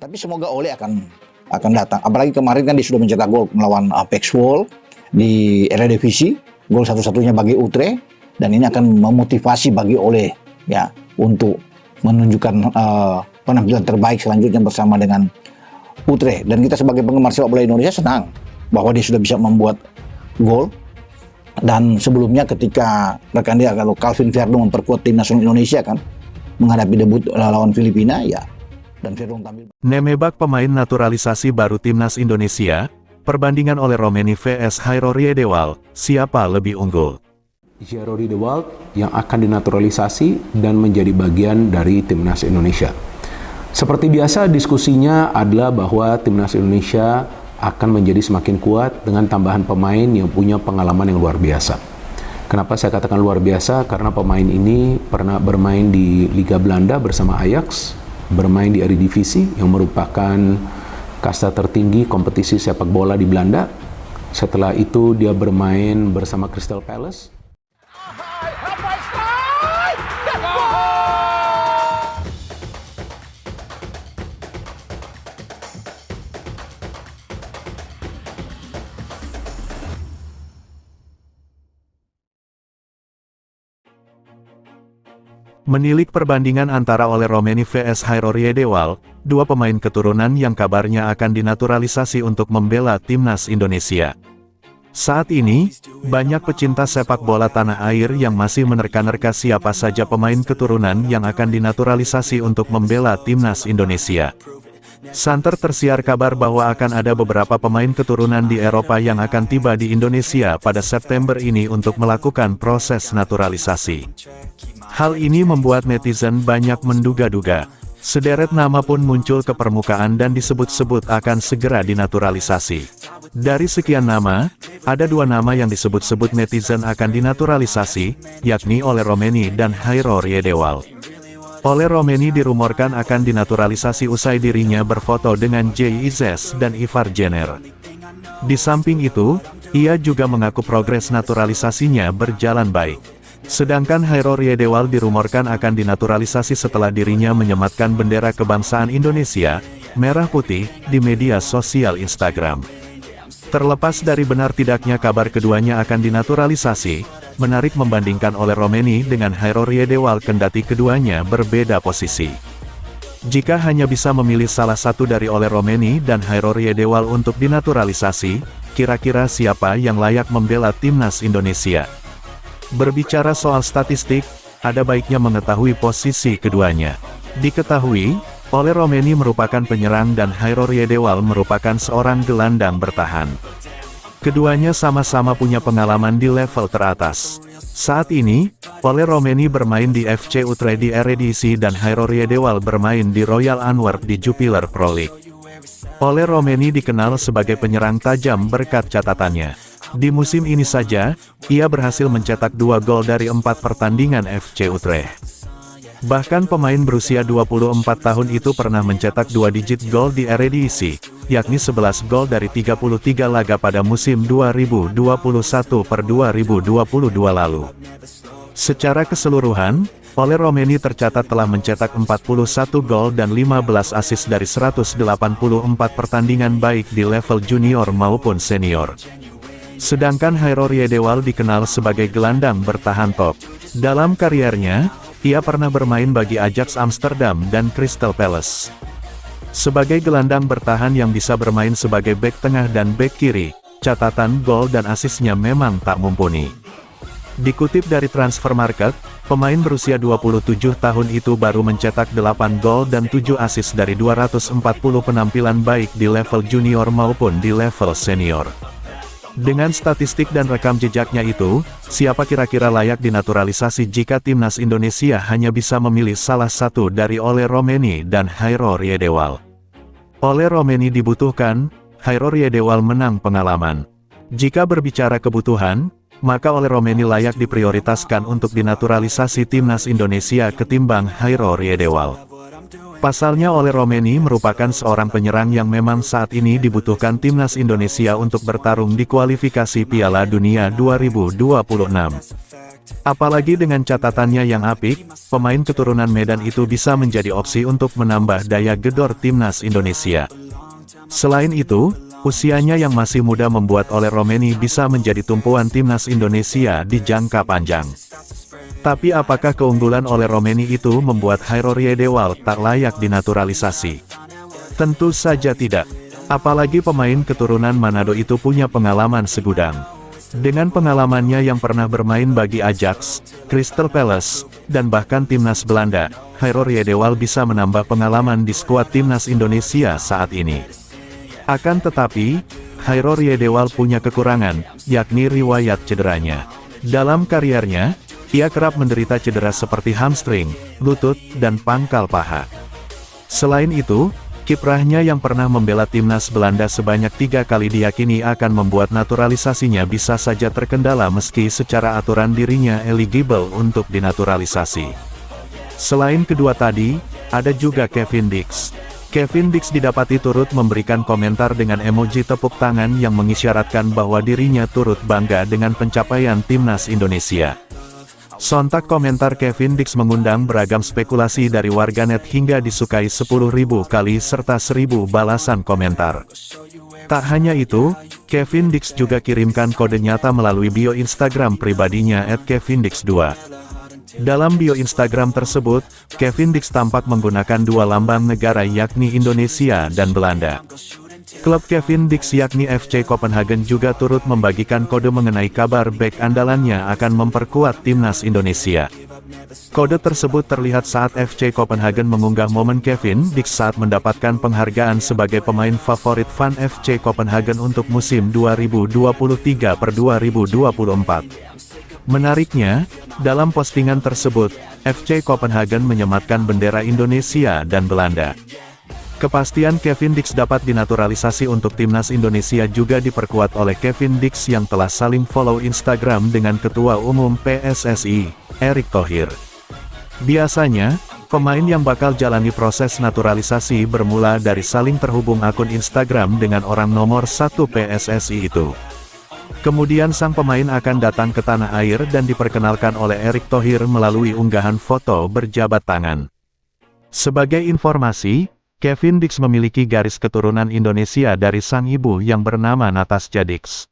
Tapi semoga Ole akan datang. Apalagi kemarin kan dia sudah mencetak gol melawan Apex World di Eredivisie, gol satu-satunya bagi Utrecht, dan ini akan memotivasi bagi Ole ya untuk menunjukkan penampilan terbaik selanjutnya bersama dengan Utrecht. Dan kita sebagai penggemar sepak bola Indonesia senang bahwa dia sudah bisa membuat gol. Dan sebelumnya ketika rekan dia kalau Calvin Verdong memperkuat tim nasional Indonesia kan menghadapi debut lawan Filipina ya, dan Verdong tampil. Nemebak pemain naturalisasi baru timnas Indonesia, perbandingan oleh Romeni vs Hairo Riedewald, siapa lebih unggul? Hairo Riedewald yang akan dinaturalisasi dan menjadi bagian dari timnas Indonesia. Seperti biasa diskusinya adalah bahwa timnas Indonesia akan menjadi semakin kuat dengan tambahan pemain yang punya pengalaman yang luar biasa. Kenapa saya katakan luar biasa? Karena pemain ini pernah bermain di Liga Belanda bersama Ajax, bermain di Eredivisie yang merupakan kasta tertinggi kompetisi sepak bola di Belanda. Setelah itu dia bermain bersama Crystal Palace. Menilik perbandingan antara Ole Romeni vs Hairo Riedewald, dua pemain keturunan yang kabarnya akan dinaturalisasi untuk membela timnas Indonesia. Saat ini, banyak pecinta sepak bola tanah air yang masih menerka-nerka siapa saja pemain keturunan yang akan dinaturalisasi untuk membela timnas Indonesia. Santer tersiar kabar bahwa akan ada beberapa pemain keturunan di Eropa yang akan tiba di Indonesia pada September ini untuk melakukan proses naturalisasi. Hal ini membuat netizen banyak menduga-duga. Sederet nama pun muncul ke permukaan dan disebut-sebut akan segera dinaturalisasi. Dari sekian nama, ada dua nama yang disebut-sebut netizen akan dinaturalisasi, yakni Ole Romeni dan Hairo Riedewald. Ole Romeni dirumorkan akan dinaturalisasi usai dirinya berfoto dengan Jay Izzes dan Ivar Jenner. Di samping itu, ia juga mengaku progres naturalisasinya berjalan baik. Sedangkan Hairo Riedewald dirumorkan akan dinaturalisasi setelah dirinya menyematkan bendera kebangsaan Indonesia, merah putih, di media sosial Instagram. Terlepas dari benar tidaknya kabar keduanya akan dinaturalisasi, menarik membandingkan Ole Romeni dengan Hairo Riedewald kendati keduanya berbeda posisi. Jika hanya bisa memilih salah satu dari Ole Romeni dan Hairo Riedewald untuk dinaturalisasi, kira-kira siapa yang layak membela timnas Indonesia? Berbicara soal statistik, ada baiknya mengetahui posisi keduanya. Diketahui, Ole Romeni merupakan penyerang dan Hairo Riedewald merupakan seorang gelandang bertahan. Keduanya sama-sama punya pengalaman di level teratas. Saat ini, Ole Romeni bermain di FC Utrecht di Eredivisie dan Hairo Riedewald bermain di Royal Antwerp di Jupiler Pro League. Ole Romeni dikenal sebagai penyerang tajam berkat catatannya. Di musim ini saja, ia berhasil mencetak 2 gol dari 4 pertandingan FC Utrecht. Bahkan pemain berusia 24 tahun itu pernah mencetak 2 digit gol di Eredivisie, yakni 11 gol dari 33 laga pada musim 2021-2022 lalu. Secara keseluruhan, Ole Romeni tercatat telah mencetak 41 gol dan 15 assist dari 184 pertandingan baik di level junior maupun senior. Sedangkan Hairo Riedewald dikenal sebagai gelandang bertahan top. Dalam kariernya, ia pernah bermain bagi Ajax Amsterdam dan Crystal Palace. Sebagai gelandang bertahan yang bisa bermain sebagai bek tengah dan bek kiri, catatan gol dan asisnya memang tak mumpuni. Dikutip dari Transfermarkt, pemain berusia 27 tahun itu baru mencetak 8 gol dan 7 asis dari 240 penampilan baik di level junior maupun di level senior. Dengan statistik dan rekam jejaknya itu, siapa kira-kira layak dinaturalisasi jika timnas Indonesia hanya bisa memilih salah satu dari Ole Romeni dan Hairo Riedewald? Ole Romeni dibutuhkan, Hairo Riedewald menang pengalaman. Jika berbicara kebutuhan, maka Ole Romeni layak diprioritaskan untuk dinaturalisasi timnas Indonesia ketimbang Hairo Riedewald. Pasalnya Ole Romeni merupakan seorang penyerang yang memang saat ini dibutuhkan timnas Indonesia untuk bertarung di kualifikasi Piala Dunia 2026. Apalagi dengan catatannya yang apik, pemain keturunan Medan itu bisa menjadi opsi untuk menambah daya gedor timnas Indonesia. Selain itu, usianya yang masih muda membuat Ole Romeni bisa menjadi tumpuan timnas Indonesia di jangka panjang. Tapi apakah keunggulan Ole Romeni itu membuat Hairorye Dewal tak layak dinaturalisasi? Tentu saja tidak. Apalagi pemain keturunan Manado itu punya pengalaman segudang. Dengan pengalamannya yang pernah bermain bagi Ajax, Crystal Palace, dan bahkan timnas Belanda, Hairorye Dewal bisa menambah pengalaman di skuad timnas Indonesia saat ini. Akan tetapi, Hairorye Dewal punya kekurangan, yakni riwayat cederanya. Dalam kariernya, ia kerap menderita cedera seperti hamstring, lutut, dan pangkal paha. Selain itu, kiprahnya yang pernah membela timnas Belanda sebanyak 3 kali diyakini akan membuat naturalisasinya bisa saja terkendala meski secara aturan dirinya eligible untuk dinaturalisasi. Selain kedua tadi, ada juga Kevin Dix. Kevin Dix didapati turut memberikan komentar dengan emoji tepuk tangan yang mengisyaratkan bahwa dirinya turut bangga dengan pencapaian timnas Indonesia. Sontak komentar Kevin Dix mengundang beragam spekulasi dari warganet hingga disukai 10.000 kali serta 1.000 balasan komentar. Tak hanya itu, Kevin Dix juga kirimkan kode nyata melalui bio Instagram pribadinya @KevinDix2. Dalam bio Instagram tersebut, Kevin Dix tampak menggunakan 2 lambang negara yakni Indonesia dan Belanda. Klub Kevin Dix yakni FC Copenhagen juga turut membagikan kode mengenai kabar bek andalannya akan memperkuat timnas Indonesia. Kode tersebut terlihat saat FC Copenhagen mengunggah momen Kevin Dix saat mendapatkan penghargaan sebagai pemain favorit fan FC Copenhagen untuk musim 2023/2024. Menariknya, dalam postingan tersebut, FC Copenhagen menyematkan bendera Indonesia dan Belanda. Kepastian Kevin Dix dapat dinaturalisasi untuk timnas Indonesia juga diperkuat oleh Kevin Dix yang telah saling follow Instagram dengan Ketua Umum PSSI, Erick Thohir. Biasanya, pemain yang bakal jalani proses naturalisasi bermula dari saling terhubung akun Instagram dengan orang nomor 1 PSSI itu. Kemudian sang pemain akan datang ke tanah air dan diperkenalkan oleh Erick Thohir melalui unggahan foto berjabat tangan. Sebagai informasi, Kevin Dix memiliki garis keturunan Indonesia dari sang ibu yang bernama Natasja Dix.